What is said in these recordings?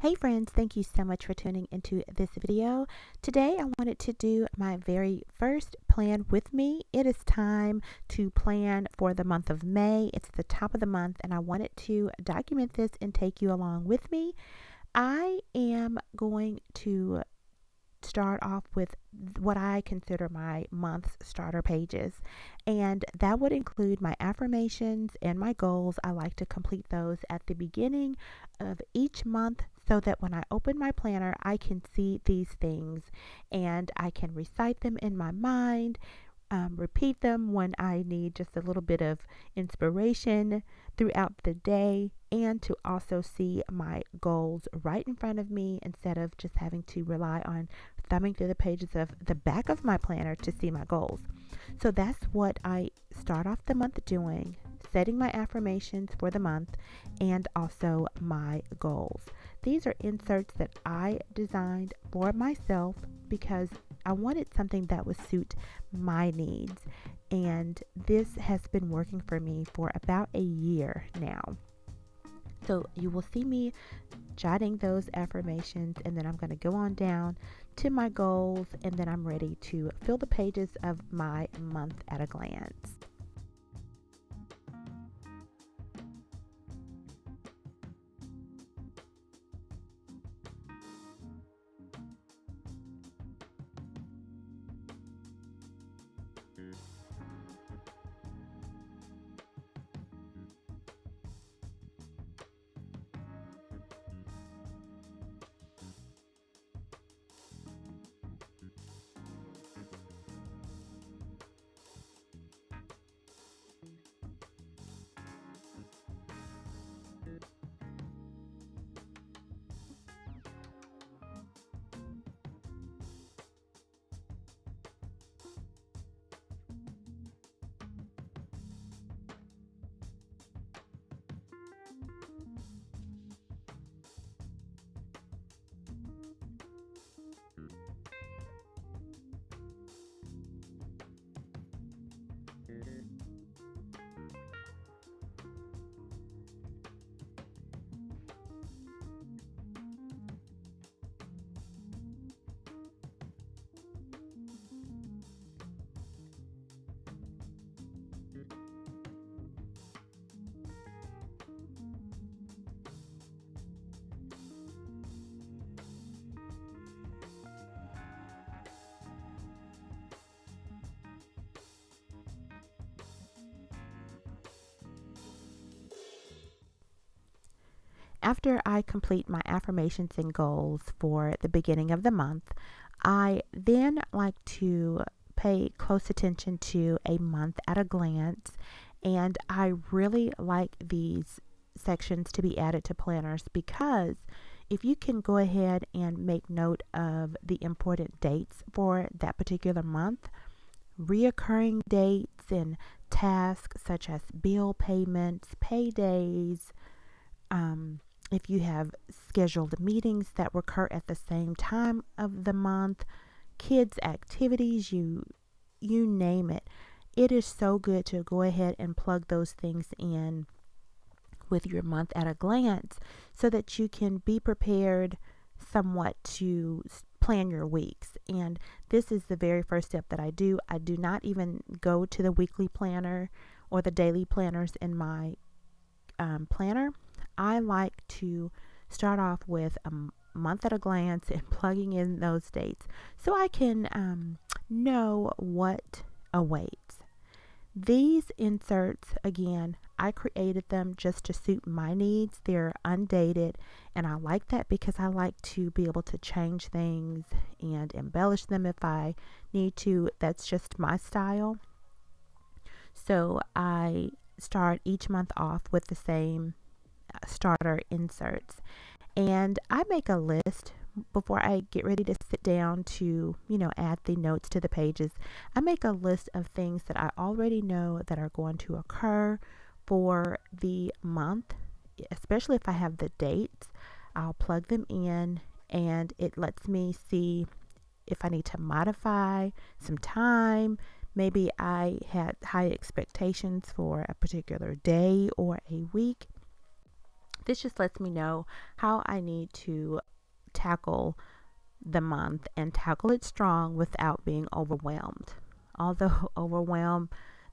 Hey friends, thank you so much for tuning into this video. Today I wanted to do my very first plan with me. It is time to plan for the month of May. It's the top of the month and I wanted to document this and take you along with me. I am going to start off with what I consider my month's starter pages, and that would include my affirmations and my goals. I like to complete those at the beginning of each month so that when I open my planner, I can see these things and I can recite them in my mind. Repeat them when I need just a little bit of inspiration throughout the day, and to also see my goals right in front of me instead of just having to rely on thumbing through the pages of the back of my planner to see my goals. So that's what I start off the month doing, setting my affirmations for the month and also my goals. These are inserts that I designed for myself because I wanted something that would suit my needs, and this has been working for me for about a year now. So you will see me jotting those affirmations, and then I'm going to go on down to my goals, and then I'm ready to fill the pages of my month at a glance. After I complete my affirmations and goals for the beginning of the month, I then like to pay close attention to a month at a glance, and I really like these sections to be added to planners because if you can go ahead and make note of the important dates for that particular month, reoccurring dates and tasks such as bill payments, paydays, if you have scheduled meetings that recur at the same time of the month, kids activities, you name it. It is so good to go ahead and plug those things in with your month at a glance so that you can be prepared somewhat to plan your weeks. And this is the very first step that I do. I do not even go to the weekly planner or the daily planners in my planner. I like to start off with a month at a glance and plugging in those dates so I can know what awaits. These inserts, again, I created them just to suit my needs. They're undated, and I like that because I like to be able to change things and embellish them if I need to. That's just my style. So I start each month off with the same starter inserts, and I make a list before I get ready to sit down to add the notes to the pages. I make a list of things that I already know that are going to occur for the month, especially if I have the dates. I'll plug them in and it lets me see if I need to modify some time, Maybe I had high expectations for a particular day or a week. This just lets me know how I need to tackle the month and tackle it strong without being overwhelmed. Although overwhelm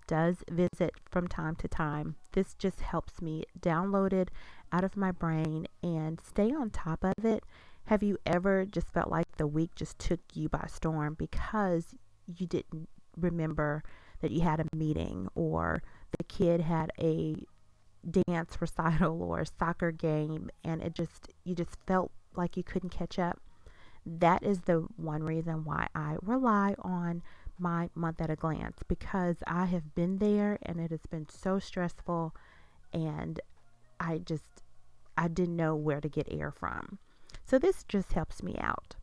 does visit from time to time, this just helps me download it out of my brain and stay on top of it. Have you ever just felt like the week just took you by storm because you didn't remember that you had a meeting, or the kid had a dance recital or a soccer game, and you just felt like you couldn't catch up? That is the one reason why I rely on my month at a glance, because I have been there and it has been so stressful, and I didn't know where to get air from. So this just helps me out.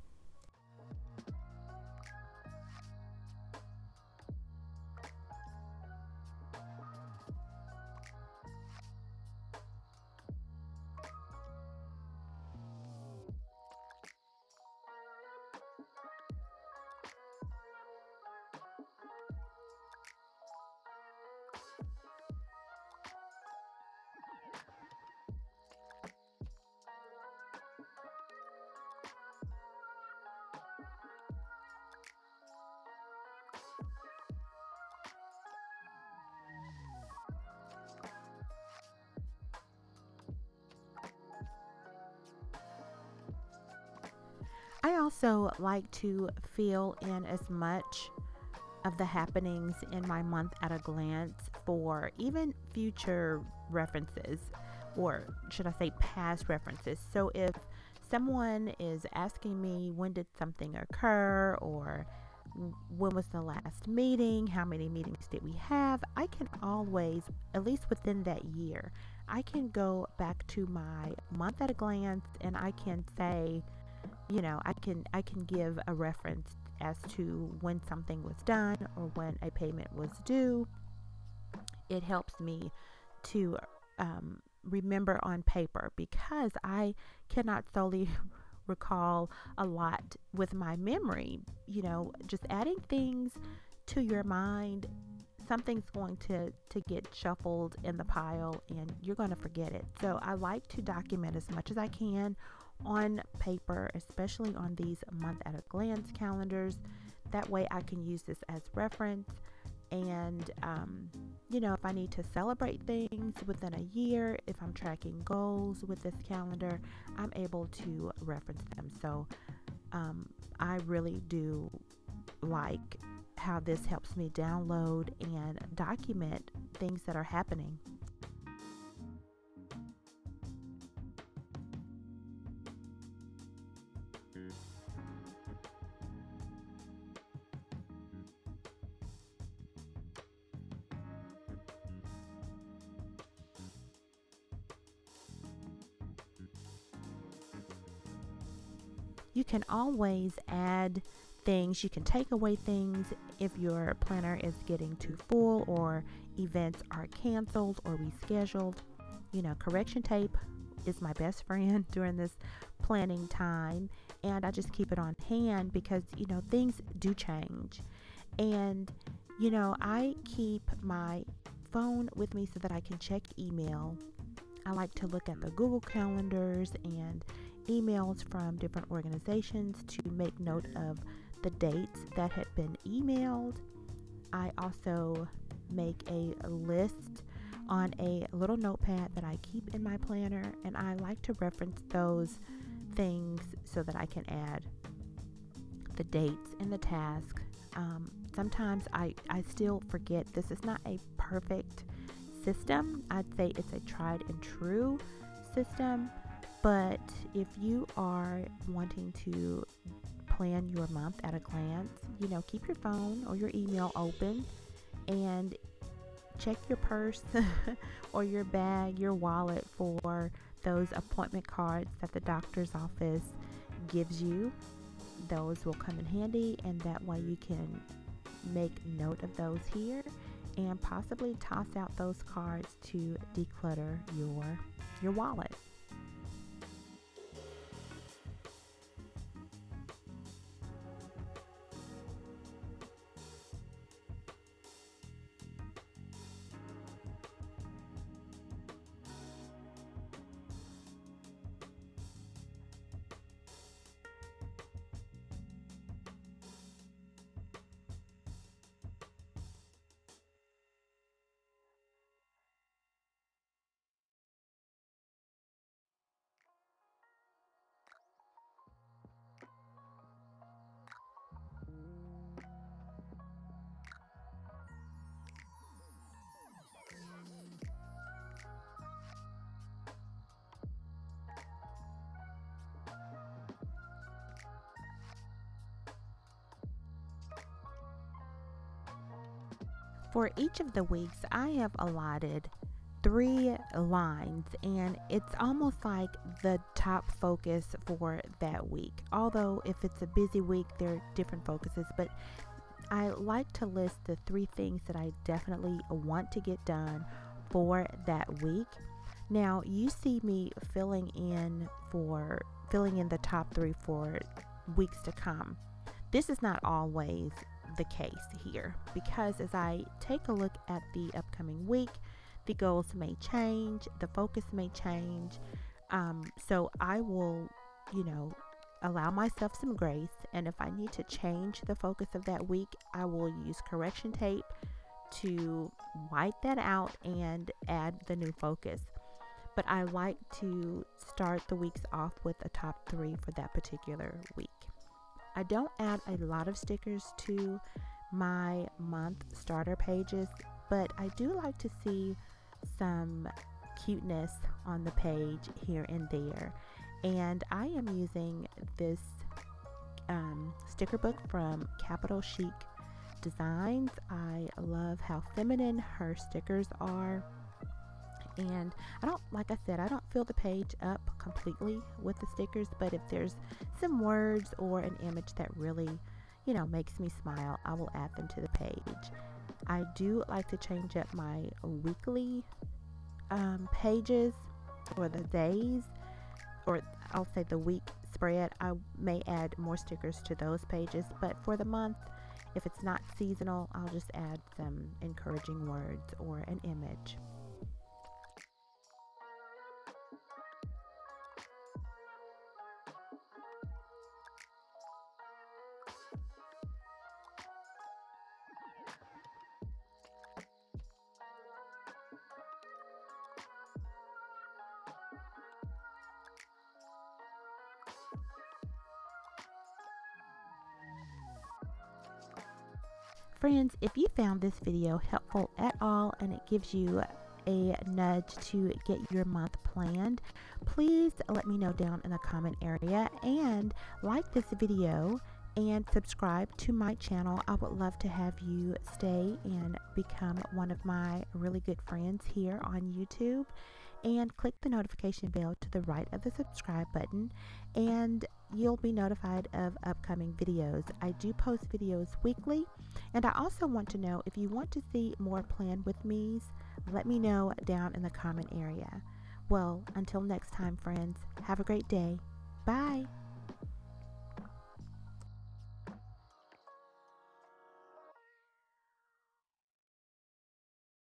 I also like to fill in as much of the happenings in my month at a glance for even future references, or should I say past references. So if someone is asking me when did something occur, or when was the last meeting, how many meetings did we have, I can always, at least within that year, I can go back to my month at a glance and I can say, I can give a reference as to when something was done or when a payment was due. It helps me to remember on paper, because I cannot solely recall a lot with my memory. Just adding things to your mind, something's going to get shuffled in the pile and you're going to forget it. So I like to document as much as I can on paper, especially on these month at a glance calendars. That way I can use this as reference. And, if I need to celebrate things within a year, if I'm tracking goals with this calendar, I'm able to reference them. So I really do like how this helps me download and document things that are happening. You can always add things, you can take away things if your planner is getting too full or events are canceled or rescheduled. Correction tape is my best friend during this planning time, and I just keep it on hand because things do change. And I keep my phone with me so that I can check email. I like to look at the Google calendars and emails from different organizations to make note of the dates that had been emailed. I also make a list on a little notepad that I keep in my planner, and I like to reference those things so that I can add the dates and the task. Sometimes I still forget. This is not a perfect system. I'd say it's a tried and true system. But if you are wanting to plan your month at a glance, keep your phone or your email open and check your purse or your bag, your wallet for those appointment cards that the doctor's office gives you. Those will come in handy, and that way you can make note of those here and possibly toss out those cards to declutter your wallet. For each of the weeks, I have allotted 3 lines, and it's almost like the top focus for that week. Although, if it's a busy week, there are different focuses, but I like to list the 3 things that I definitely want to get done for that week. Now, you see me filling in the top 3 for weeks to come. This is not always the case here, because as I take a look at the upcoming week, the goals may change, the focus may change. So I will, allow myself some grace. And if I need to change the focus of that week, I will use correction tape to white that out and add the new focus. But I like to start the weeks off with a top 3 for that particular week. I don't add a lot of stickers to my month starter pages, but I do like to see some cuteness on the page here and there. And I am using this sticker book from Capital Chic Designs. I love how feminine her stickers are. And I don't fill the page up completely with the stickers, but if there's some words or an image that really, makes me smile, I will add them to the page. I do like to change up my weekly pages, or the days, or I'll say the week spread. I may add more stickers to those pages, but for the month, if it's not seasonal, I'll just add some encouraging words or an image. Friends, if you found this video helpful at all and it gives you a nudge to get your month planned, please let me know down in the comment area, and like this video and subscribe to my channel. I would love to have you stay and become one of my really good friends here on YouTube, and click the notification bell to the right of the subscribe button, and you'll be notified of upcoming videos. I do post videos weekly, and I also want to know if you want to see more plan with me's. Let me know down in the comment area. Well, until next time, friends, have a great day. Bye.